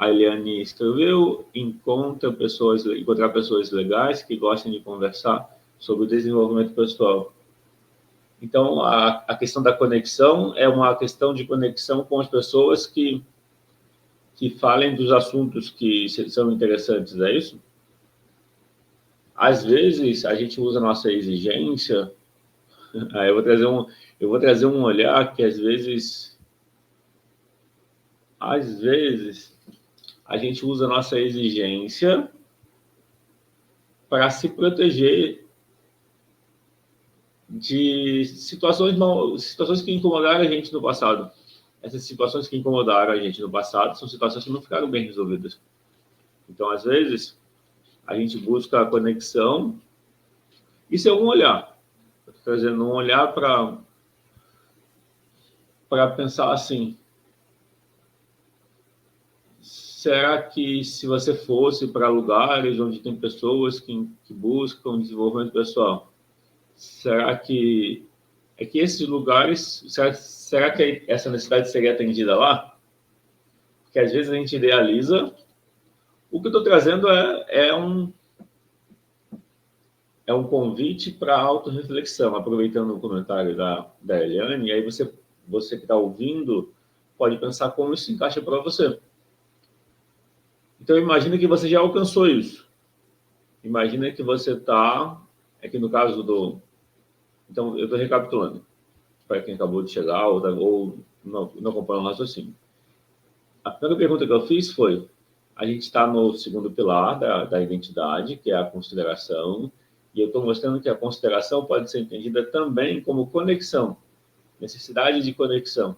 A Eliane escreveu: encontrar pessoas legais que gostem de conversar sobre o desenvolvimento pessoal. Então, a questão da conexão é uma questão de conexão com as pessoas que falem dos assuntos que são interessantes, é isso? Às vezes, a gente usa a nossa exigência. Eu vou trazer um olhar que, às vezes, a gente usa a nossa exigência para se proteger de situações que incomodaram a gente no passado. Essas situações que incomodaram a gente no passado são situações que não ficaram bem resolvidas. Então, às vezes, a gente busca a conexão. Isso é um olhar. Estou trazendo um olhar para pensar assim: será que se você fosse para lugares onde tem pessoas que buscam desenvolvimento pessoal, será que esses lugares, será que essa necessidade seria atendida lá? Porque às vezes a gente idealiza. O que eu estou trazendo é um convite para autorreflexão, aproveitando o comentário da Eliane, e aí você que está ouvindo pode pensar como isso se encaixa para você. Então, imagina que você já alcançou isso. Imagina que você está, aqui no caso do... Então, eu estou recapitulando, para quem acabou de chegar ou não acompanha o raciocínio. A primeira pergunta que eu fiz foi: a gente está no segundo pilar da identidade, que é a consideração, e eu estou mostrando que a consideração pode ser entendida também como conexão, necessidade de conexão.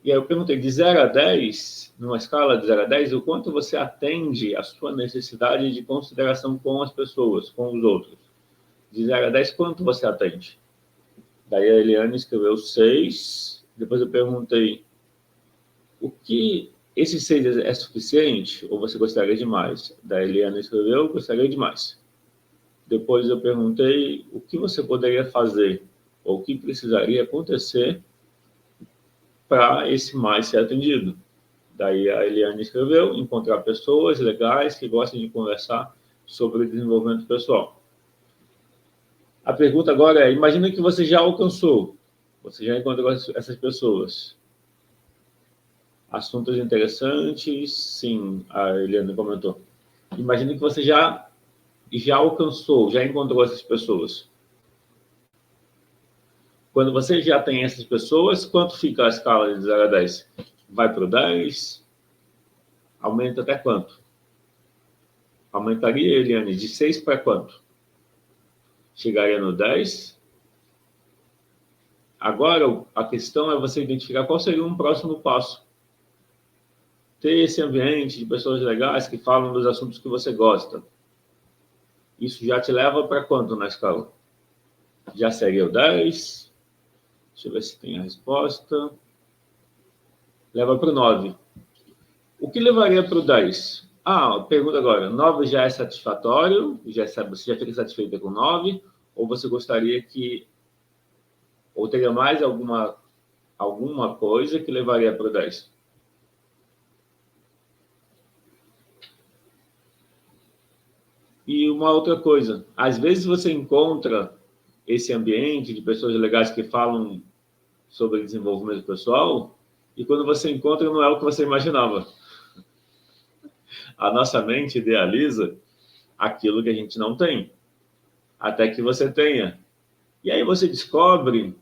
E aí eu perguntei, de 0 a 10, numa escala de 0 a 10, o quanto você atende a sua necessidade de consideração com as pessoas, com os outros? De 0 a 10, quanto você atende? Daí a Eliane escreveu 6. Depois eu perguntei, o que esse 6 é suficiente ou você gostaria de mais? Daí a Eliane escreveu, gostaria de mais. Depois eu perguntei o que você poderia fazer ou o que precisaria acontecer para esse mais ser atendido. Daí a Eliane escreveu: encontrar pessoas legais que gostem de conversar sobre desenvolvimento pessoal. A pergunta agora é: imagina que você já alcançou, você já encontrou essas pessoas. Assuntos interessantes, sim, a Eliane comentou. Imagina que você já alcançou, já encontrou essas pessoas. Quando você já tem essas pessoas, quanto fica a escala de 0 a 10? Vai para o 10? Aumenta até quanto? Aumentaria, Eliane, de 6 para quanto? Chegaria no 10? Agora, a questão é você identificar qual seria um próximo passo. Ter esse ambiente de pessoas legais que falam dos assuntos que você gosta. Isso já te leva para quanto na escala? Já seria o 10? Deixa eu ver se tem a resposta. Leva para o 9. O que levaria para o 10? Pergunta agora. 9 já é satisfatório? Você já fica satisfeita com 9? Ou você gostaria que... Ou teria mais alguma coisa que levaria para o 10? E uma outra coisa. Às vezes você encontra esse ambiente de pessoas legais que falam sobre desenvolvimento pessoal, e quando você encontra, não é o que você imaginava. A nossa mente idealiza aquilo que a gente não tem, até que você tenha. E aí você descobre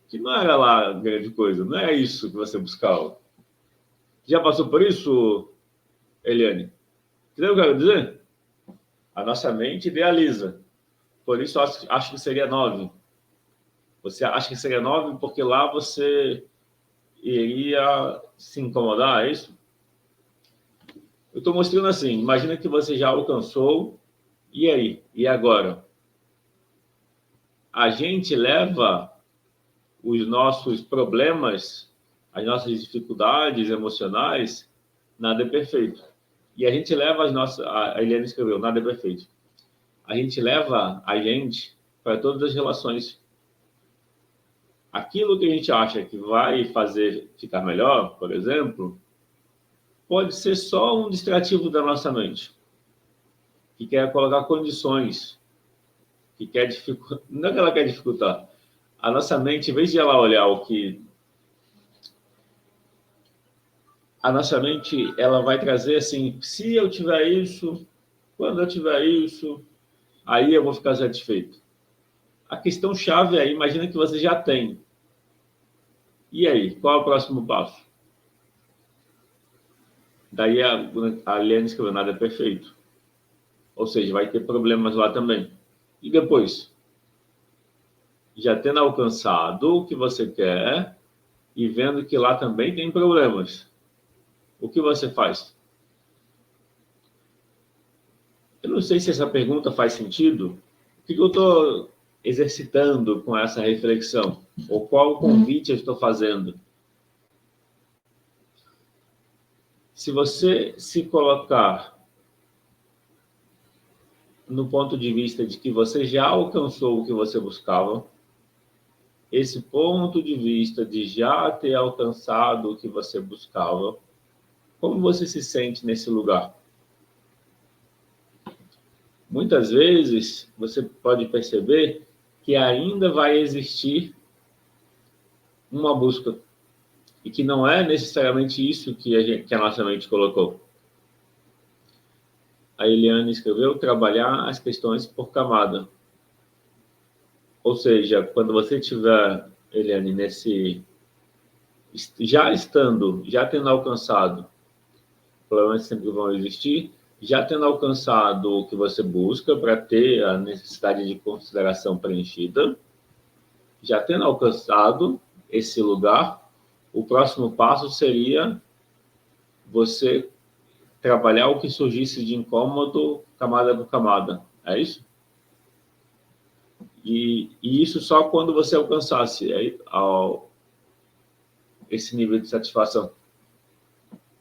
que não era lá grande coisa, não é isso que você buscava. Já passou por isso, Eliane? Entendeu o que eu quero dizer? A nossa mente idealiza. Por isso, acho que seria 9. Você acha que seria 9 porque lá você iria se incomodar, é isso? Eu estou mostrando assim, imagina que você já alcançou, e aí? E agora? A gente leva os nossos problemas, as nossas dificuldades emocionais, nada é perfeito. E a gente leva a Eliane escreveu, nada é perfeito. A gente leva a gente para todas as relações. Aquilo que a gente acha que vai fazer ficar melhor, por exemplo, pode ser só um distrativo da nossa mente, que quer colocar condições, que quer dificultar, não é que ela quer dificultar. A nossa mente, em vez de ela olhar o que... A nossa mente, ela vai trazer assim, se eu tiver isso, quando eu tiver isso, aí eu vou ficar satisfeito. A questão chave é, imagina que você já tem. E aí, qual é o próximo passo? Daí a Liane escreveu, nada é perfeito. Ou seja, vai ter problemas lá também. E depois? Já tendo alcançado o que você quer e vendo que lá também tem problemas. O que você faz? Eu não sei se essa pergunta faz sentido. O que eu estou exercitando com essa reflexão? Ou qual convite eu estou fazendo? Se você se colocar no ponto de vista de que você já alcançou o que você buscava, esse ponto de vista de já ter alcançado o que você buscava, como você se sente nesse lugar? Muitas vezes você pode perceber que ainda vai existir uma busca e que não é necessariamente isso que a nossa mente colocou. A Eliane escreveu trabalhar as questões por camada. Ou seja, quando você tiver, Eliane, já tendo alcançado, problemas sempre vão existir, já tendo alcançado o que você busca para ter a necessidade de consideração preenchida, já tendo alcançado esse lugar, o próximo passo seria você trabalhar o que surgisse de incômodo, camada por camada. É isso? E isso só quando você alcançasse esse nível de satisfação.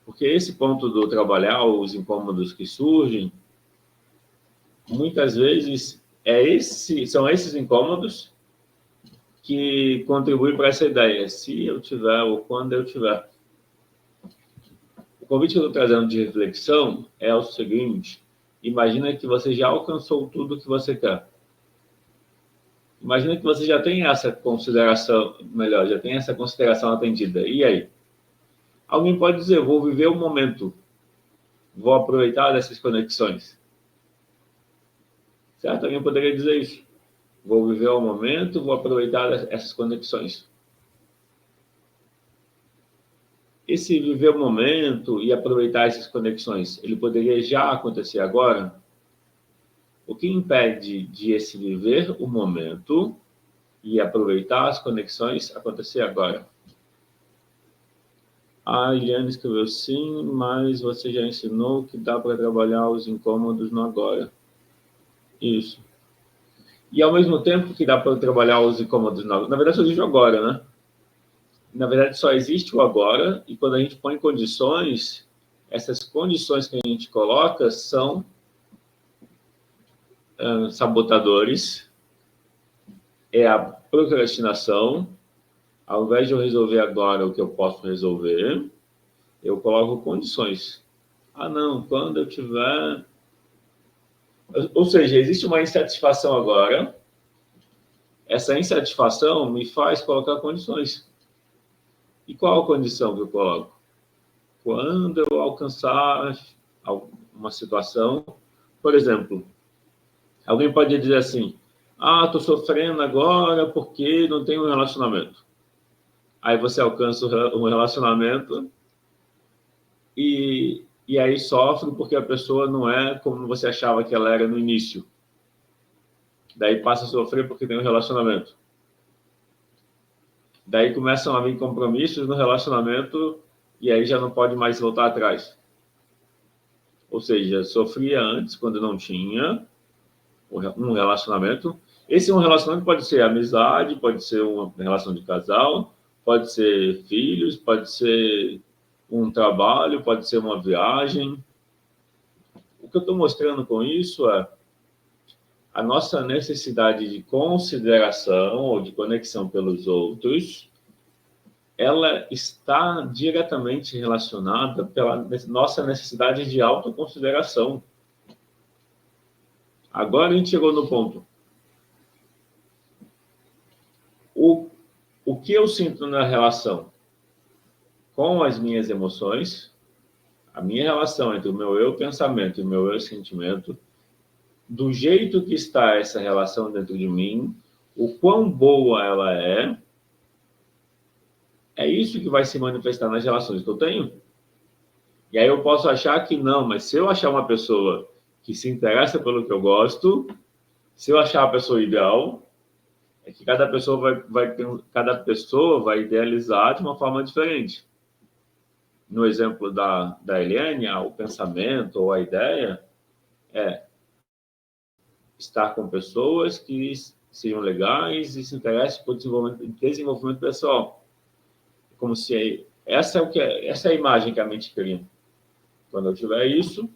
Porque esse ponto do trabalhar os incômodos que surgem, muitas vezes são esses incômodos que contribuem para essa ideia, se eu tiver ou quando eu tiver. O convite que eu estou trazendo de reflexão é o seguinte: imagina que você já alcançou tudo o que você quer. Imagina que você já tem essa consideração, melhor, já tem essa consideração atendida. E aí? Alguém pode dizer, vou viver o momento, vou aproveitar dessas conexões. Certo? Alguém poderia dizer isso. Vou viver o momento, vou aproveitar essas conexões. Esse viver o momento e aproveitar essas conexões, ele poderia já acontecer agora? O que impede de esse viver o momento e aproveitar as conexões acontecer agora? A Eliane escreveu sim, mas você já ensinou que dá para trabalhar os incômodos no agora. Isso. E ao mesmo tempo que dá para trabalhar os incômodos no agora, na verdade só existe o agora, né? Na verdade só existe o agora e quando a gente põe condições, essas condições que a gente coloca são sabotadores, é a procrastinação. Ao invés de eu resolver agora o que eu posso resolver, eu coloco condições. Ah, não, quando eu tiver... Ou seja, existe uma insatisfação agora. Essa insatisfação me faz colocar condições. E qual a condição que eu coloco? Quando eu alcançar uma situação, por exemplo, alguém pode dizer assim, estou sofrendo agora porque não tenho um relacionamento. Aí você alcança um relacionamento e aí sofre porque a pessoa não é como você achava que ela era no início. Daí passa a sofrer porque tem um relacionamento. Daí começam a vir compromissos no relacionamento e aí já não pode mais voltar atrás. Ou seja, sofria antes quando não tinha um relacionamento. Esse um relacionamento pode ser amizade, pode ser uma relação de casal, pode ser filhos, pode ser um trabalho, pode ser uma viagem. O que eu estou mostrando com isso é a nossa necessidade de consideração ou de conexão pelos outros ela está diretamente relacionada pela nossa necessidade de autoconsideração. Agora a gente chegou no ponto. O que eu sinto na relação com as minhas emoções, a minha relação entre o meu eu pensamento e o meu eu sentimento, do jeito que está essa relação dentro de mim, o quão boa ela é isso que vai se manifestar nas relações que eu tenho. E aí eu posso achar que não, mas se eu achar uma pessoa que se interessa pelo que eu gosto, se eu achar a pessoa ideal, é que cada pessoa vai idealizar de uma forma diferente. No exemplo da Eliane, o pensamento ou a ideia é estar com pessoas que sejam legais e se interessem por desenvolvimento pessoal. Como se essa é a imagem que a mente cria. Quando eu tiver isso,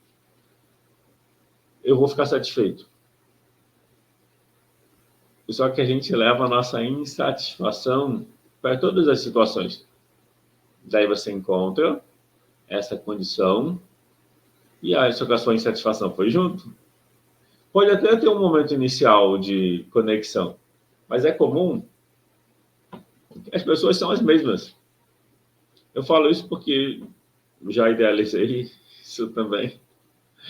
eu vou ficar satisfeito. Só que a gente leva a nossa insatisfação para todas as situações. Daí você encontra essa condição e só que a sua insatisfação foi junto. Pode até ter um momento inicial de conexão, mas é comum que as pessoas são as mesmas. Eu falo isso porque já idealizei isso também.